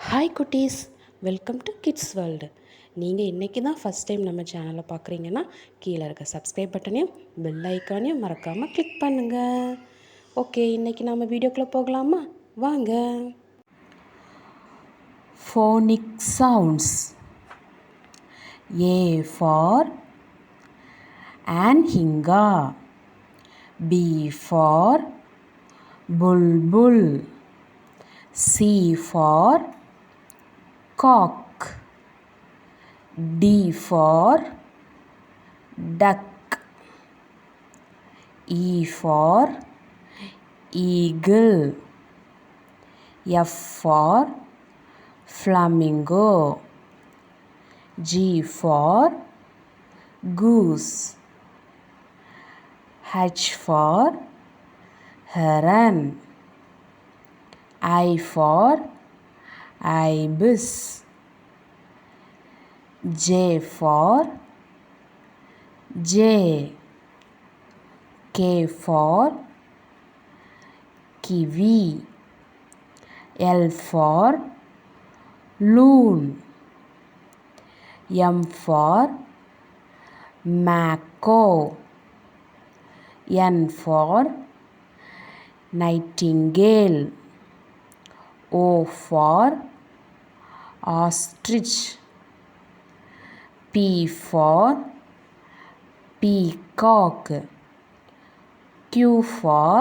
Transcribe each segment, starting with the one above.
Hi குட்டீஸ், welcome to kids world. நீங்கள் இன்றைக்கி தான் ஃபஸ்ட் டைம் நம்ம சேனலை பார்க்குறீங்கன்னா கீழே இருக்க சப்ஸ்கிரைப் பட்டனையும் பெல் ஐக்கானையும் மறக்காமல் கிளிக் பண்ணுங்கள். ஓகே, இன்றைக்கி நம்ம வீடியோக்குள்ளே போகலாமா? வாங்க. Phonic Sounds. A for anhinga. B for bulbul. C for cock. D for duck. E for eagle. F for flamingo. G for goose. H for heron. I for ibis. J for jay. K for kiwi. L for loon. M for macaw. N for nightingale. O for ostrich. P for peacock. Q for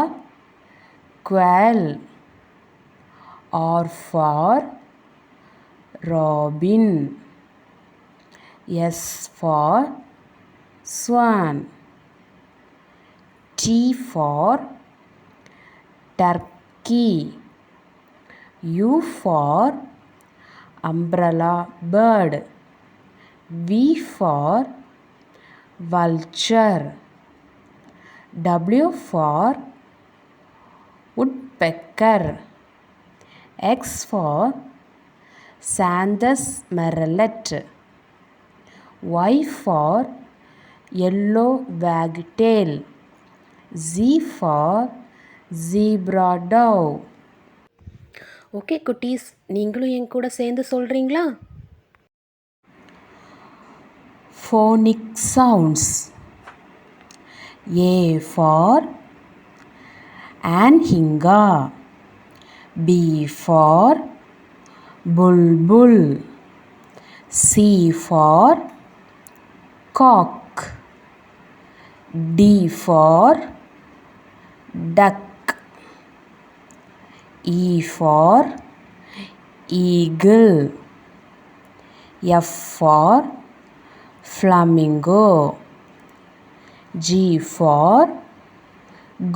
quail. R for robin. S for swan. T for turkey. U for umbrella bird. V for vulture. W for woodpecker. X for Sandus merlet. Y for yellow wagtail. Z for zebra dove. Okay குட்டீஸ், நீங்களும் என் கூட சேர்ந்து சொல்கிறீங்களா? Phonic Sounds. A for anhinga. B for bulbul. C for cock. D for duck. E for eagle. F for flamingo. G for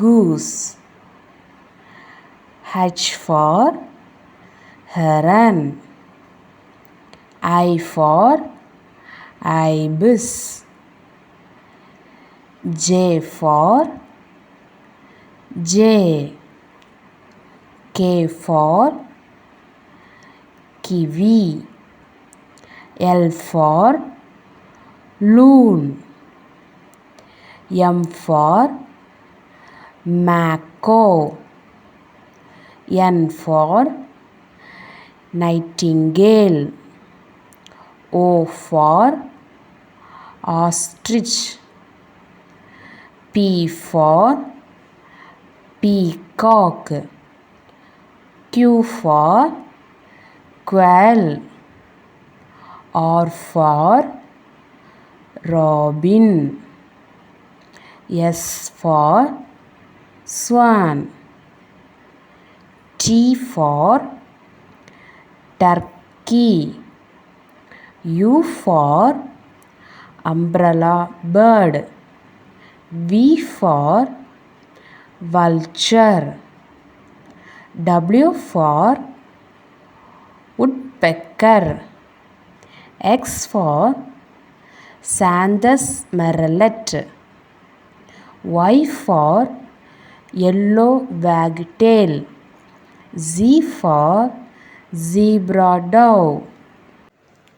goose. H for heron. I for ibis. J for jay. K for kiwi. L for loon. M for macaw. N for nightingale. O for ostrich. P for peacock. Q for quail. R for robin. S for swan. T for turkey. U for umbrella bird. V for vulture. W for woodpecker. X for Sandus merlet. Y for yellow wagtail. Z for zebra dove.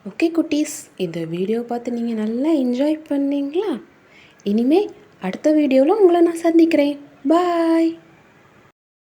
Okay குட்டீஸ், இந்த video பார்த்து நீங்கள் நல்லா enjoy பண்ணீங்களா? இனிமே அடுத்த வீடியோவில் உங்களை நான் சந்திக்கிறேன். பாய்.